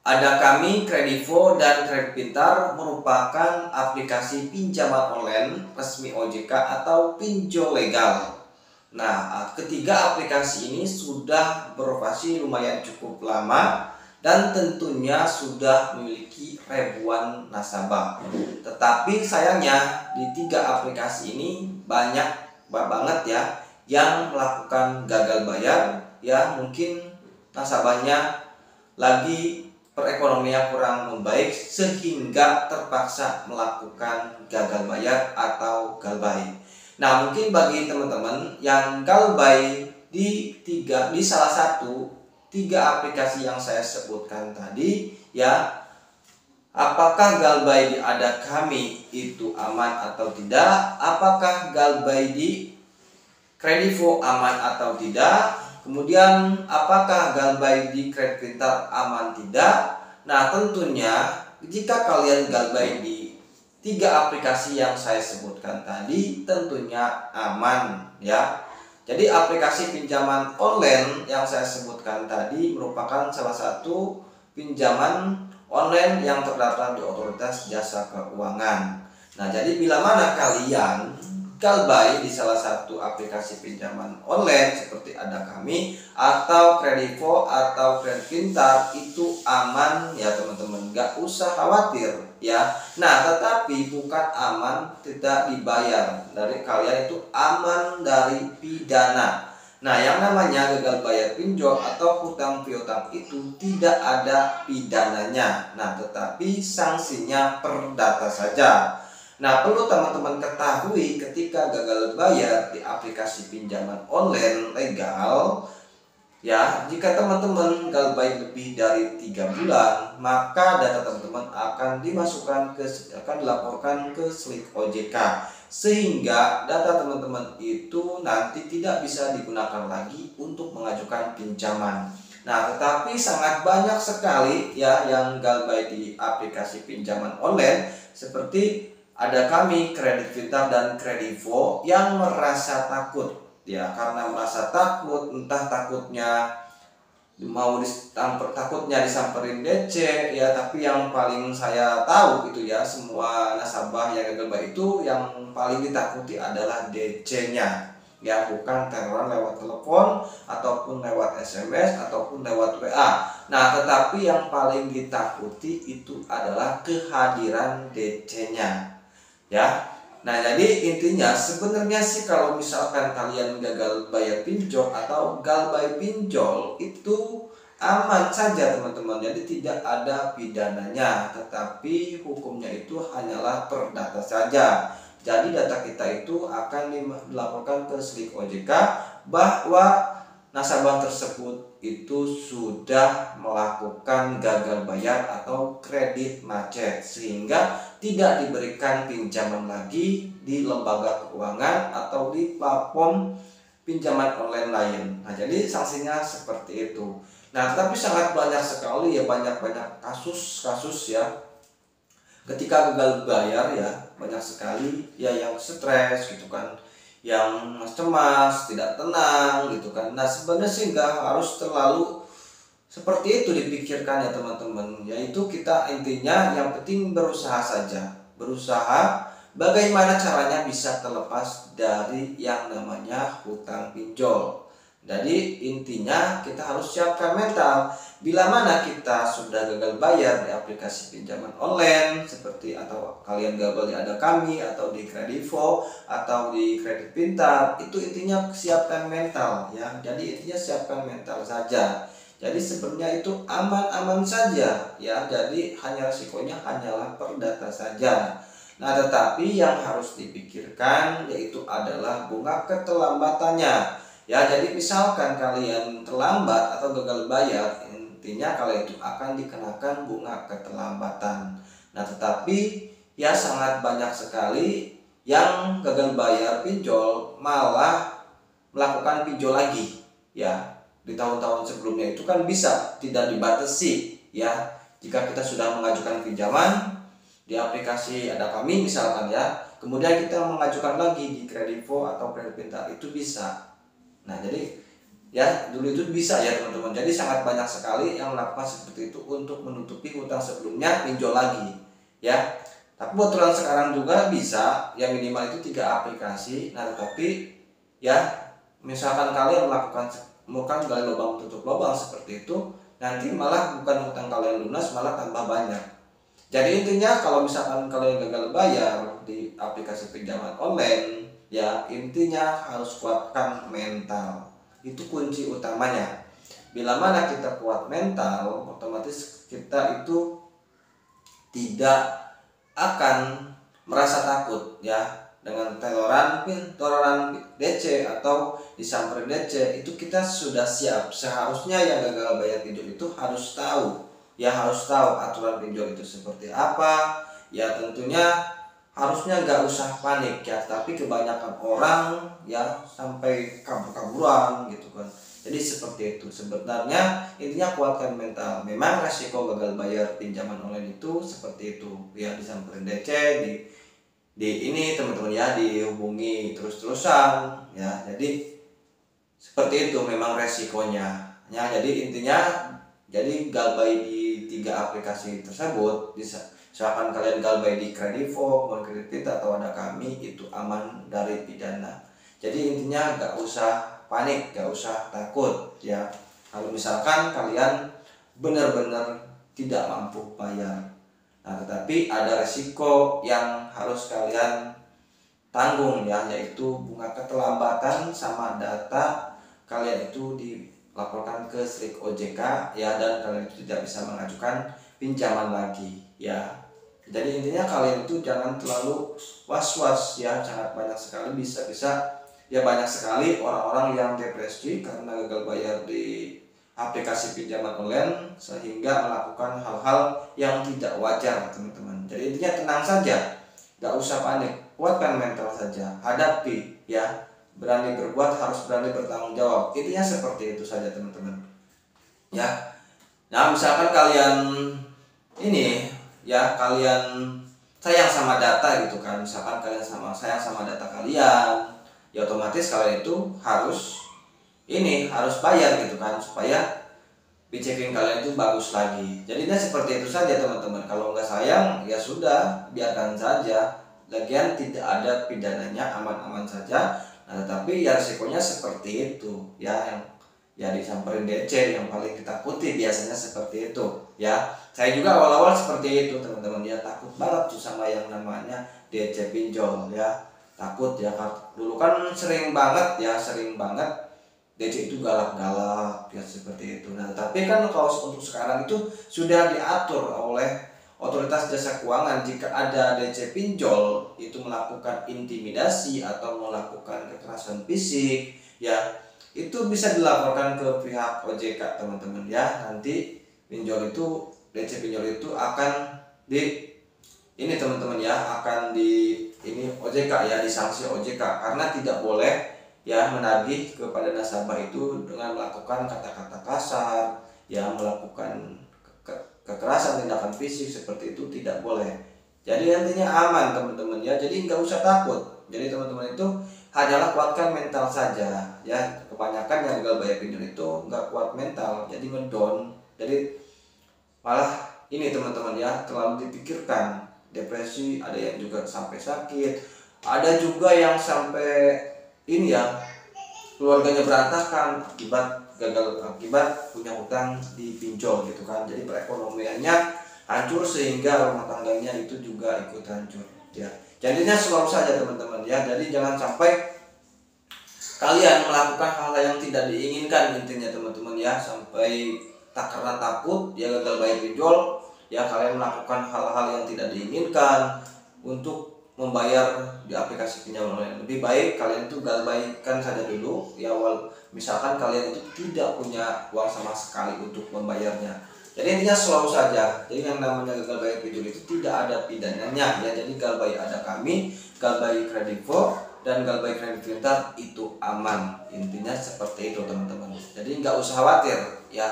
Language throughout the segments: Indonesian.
Ada Kami, Kredivo, dan Kredit Pintar merupakan aplikasi pinjaman online resmi OJK atau pinjol legal. Nah, ketiga aplikasi ini sudah beroperasi lumayan cukup lama dan tentunya sudah memiliki ribuan nasabah. Tetapi sayangnya di tiga aplikasi ini banyak banget ya yang melakukan gagal bayar, ya mungkin nasabahnya lagi perekonomian kurang membaik sehingga terpaksa melakukan gagal bayar atau galbay. Nah, mungkin bagi teman-teman yang galbay di salah satu tiga aplikasi yang saya sebutkan tadi, ya, apakah galbay di Ada Kami itu aman atau tidak? Apakah galbay di Kredivo aman atau tidak? Kemudian apakah galbay di Kredit Pintar aman tidak? Nah, tentunya jika kalian galbay di tiga aplikasi yang saya sebutkan tadi tentunya aman ya. Jadi aplikasi pinjaman online yang saya sebutkan tadi merupakan salah satu pinjaman online yang terdaftar di Otoritas Jasa Keuangan. Nah, jadi bila mana kalian galbay di salah satu aplikasi pinjaman online seperti Ada Kami atau Kredivo atau Kredit Pintar itu aman ya teman-teman, gak usah khawatir ya. Nah, tetapi bukan aman tidak dibayar, dari kalian itu aman dari pidana. Nah, yang namanya gagal bayar pinjol atau hutang piutang itu tidak ada pidananya. Nah, tetapi sanksinya perdata saja. Nah, perlu teman-teman ketahui ketika gagal bayar di aplikasi pinjaman online legal, ya, jika teman-teman galbay lebih dari 3 bulan, maka data teman-teman akan dilaporkan ke slip OJK, sehingga data teman-teman itu nanti tidak bisa digunakan lagi untuk mengajukan pinjaman. Nah, tetapi sangat banyak sekali ya yang galbay di aplikasi pinjaman online seperti Ada Kami, Kredit Pintar, dan Kredivo yang merasa takut ya, karena merasa takut, entah takutnya takutnya disamperin DC ya. Tapi yang paling saya tahu gitu ya, semua nasabah yang gagal bayar itu yang paling ditakuti adalah DC-nya ya, bukan teroran lewat telepon ataupun lewat SMS ataupun lewat WA. Nah, tetapi yang paling ditakuti itu adalah kehadiran DC-nya ya. Nah, jadi intinya sebenarnya sih kalau misalkan kalian gagal bayar pinjol atau galbay pinjol itu aman saja teman-teman. Jadi tidak ada pidananya, tetapi hukumnya itu hanyalah perdata saja. Jadi data kita itu akan dilaporkan ke slip OJK bahwa nasabah tersebut itu sudah melakukan gagal bayar atau kredit macet, sehingga tidak diberikan pinjaman lagi di lembaga keuangan atau di platform pinjaman online lain. Nah, jadi sanksinya seperti itu. Nah, tapi sangat banyak sekali ya, banyak kasus ya ketika gagal bayar ya, banyak sekali ya yang stres gitu kan, yang cemas, tidak tenang gitu kan. Nah, sebenarnya sih nggak harus terlalu seperti itu dipikirkan ya teman-teman. Yaitu kita intinya yang penting berusaha saja. Berusaha bagaimana caranya bisa terlepas dari yang namanya hutang pinjol. Jadi intinya kita harus siapkan mental. Bila mana kita sudah gagal bayar di aplikasi pinjaman online seperti atau kalian gagal di Ada Kami atau di Kredivo atau di Kredit Pintar, itu intinya siapkan mental ya. Jadi intinya siapkan mental saja. Jadi sebenarnya itu aman-aman saja ya. Jadi hanya resikonya hanyalah perdata saja. Nah, tetapi yang harus dipikirkan yaitu adalah bunga keterlambatannya. Ya, jadi misalkan kalian terlambat atau gagal bayar, intinya kalian itu akan dikenakan bunga keterlambatan. Nah, tetapi ya sangat banyak sekali yang gagal bayar pinjol malah melakukan pinjol lagi ya. Di tahun-tahun sebelumnya itu kan bisa tidak dibatasi ya. Jika kita sudah mengajukan pinjaman di aplikasi Ada Kami misalkan ya, kemudian kita mengajukan lagi di Kredivo atau Kredit Pintar, itu bisa. Nah, jadi Ya, dulu itu bisa ya teman-teman. Jadi sangat banyak sekali yang melakukan seperti itu untuk menutupi hutang sebelumnya, pinjol lagi. Ya. Tapi buat orang sekarang juga bisa, ya minimal itu 3 aplikasi. Nah, tetapi ya misalkan kalian melakukan gali lubang tutup lubang seperti itu, nanti malah bukan hutang kalian lunas, malah tambah banyak. Jadi intinya kalau misalkan kalian gagal bayar di aplikasi pinjaman online, ya intinya harus kuatkan mental. Itu kunci utamanya. Bila mana kita kuat mental, otomatis kita itu tidak akan merasa takut ya dengan teroran DC atau disamperin DC. Itu kita sudah siap. Seharusnya yang gagal bayar pinjol itu harus tahu, ya harus tahu aturan pinjol itu seperti apa. Ya tentunya harusnya nggak usah panik ya, tapi kebanyakan orang ya sampai kabur-kaburan gitu kan. Jadi seperti itu. Sebenarnya intinya kuatkan mental. Memang resiko gagal bayar pinjaman online itu seperti itu. Ya disamperin DC, di ini teman-teman ya, dihubungi terus-terusan ya. Jadi seperti itu memang resikonya. Ya, jadi intinya jadi galbay di 3 aplikasi tersebut, misalkan kalian galbay di Kredivo, Kredit atau ada kami, itu aman dari pidana. Jadi intinya gak usah panik, gak usah takut ya. Kalau misalkan kalian benar-benar tidak mampu bayar. Nah, tetapi ada resiko yang harus kalian tanggung ya, yaitu bunga keterlambatan sama data kalian itu dilaporkan ke Strik OJK ya, dan kalian itu tidak bisa mengajukan pinjaman lagi ya. Jadi intinya kalian itu jangan terlalu was-was ya. Sangat banyak sekali ya banyak sekali orang-orang yang depresi karena gagal bayar di aplikasi pinjaman online sehingga melakukan hal-hal yang tidak wajar teman-teman. Jadi intinya tenang saja, gak usah panik, kuatkan mental saja, hadapi ya, berani berbuat, harus berani bertanggung jawab. Intinya seperti itu saja teman-teman ya. Nah misalkan kalian ini ya, kalian sayang sama data gitu kan, misalkan kalian sayang sama data kalian, ya otomatis kalian itu harus bayar gitu kan, supaya checking kalian itu bagus lagi. Jadinya seperti itu saja teman-teman. Kalau nggak sayang ya sudah, biarkan saja. Lagian tidak ada pidananya, aman-aman saja. Nah, tetapi ya resikonya seperti itu ya, yang ya disamperin DC yang paling ditakuti biasanya seperti itu ya. Saya juga awal-awal seperti itu teman-teman ya, takut banget tuh sama yang namanya DC pinjol ya, takut ya. Dulu kan sering banget DC itu galak-galak ya seperti itu. Nah tapi kan kalau untuk sekarang itu sudah diatur oleh otoritas jasa keuangan, jika ada DC pinjol itu melakukan intimidasi atau melakukan kekerasan fisik ya, itu bisa dilaporkan ke pihak OJK teman-teman ya. Nanti DC pinjol itu akan teman-teman ya, akan OJK ya, disanksi OJK karena tidak boleh ya menagih kepada nasabah itu dengan melakukan kata-kata kasar ya, melakukan kekerasan, tindakan fisik seperti itu tidak boleh. Jadi nantinya aman teman-teman ya, jadi nggak usah takut. Jadi teman-teman itu hanyalah kuatkan mental saja ya. Kebanyakan yang gagal bayar pinjol itu nggak kuat mental, jadi ngedown, jadi malah teman-teman ya, terlalu dipikirkan, depresi, ada yang juga sampai sakit, ada juga yang sampai keluarganya berantakan akibat punya hutang di pinjol gitu kan. Jadi perekonomiannya hancur sehingga rumah tangganya itu juga ikut hancur ya. Jadinya selalu saja teman-teman ya, jadi jangan sampai kalian melakukan hal yang tidak diinginkan intinya teman-teman ya, sampai karena takut ya gagal bayar pinjol ya, kalian melakukan hal-hal yang tidak diinginkan untuk membayar di aplikasi pinjaman online. Lebih baik kalian itu galbaikan saja dulu ya, misalkan kalian itu tidak punya uang sama sekali untuk membayarnya. Jadi intinya selalu saja, jadi yang namanya gagal bayar pinjol itu tidak ada pidananya ya. Jadi galbay ada kami, galbay Kredivo dan galbay Kredit Pintar itu aman. Intinya seperti itu teman-teman. Jadi nggak usah khawatir ya.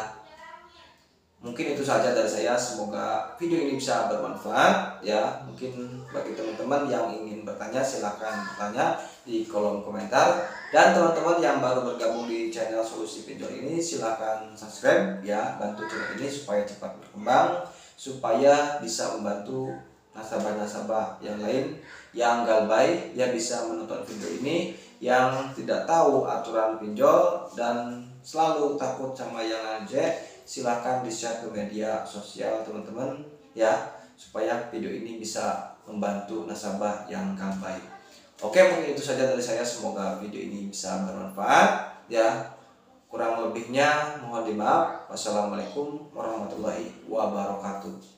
Mungkin itu saja dari saya, semoga video ini bisa bermanfaat ya. Mungkin bagi teman-teman yang ingin bertanya silahkan bertanya. di kolom komentar. Dan teman-teman yang baru bergabung di channel Solusi Pinjol ini, silahkan subscribe ya, bantu channel ini supaya cepat berkembang, supaya bisa membantu nasabah-nasabah yang lain yang galbay ya bisa menonton video ini, yang tidak tahu aturan pinjol dan selalu takut sama yang anjek. Silahkan di share ke media sosial teman-teman ya, supaya video ini bisa membantu nasabah yang galbay. Oke, mungkin itu saja dari saya. Semoga video ini bisa bermanfaat ya. Kurang lebihnya mohon dimaaf. Wassalamualaikum warahmatullahi wabarakatuh.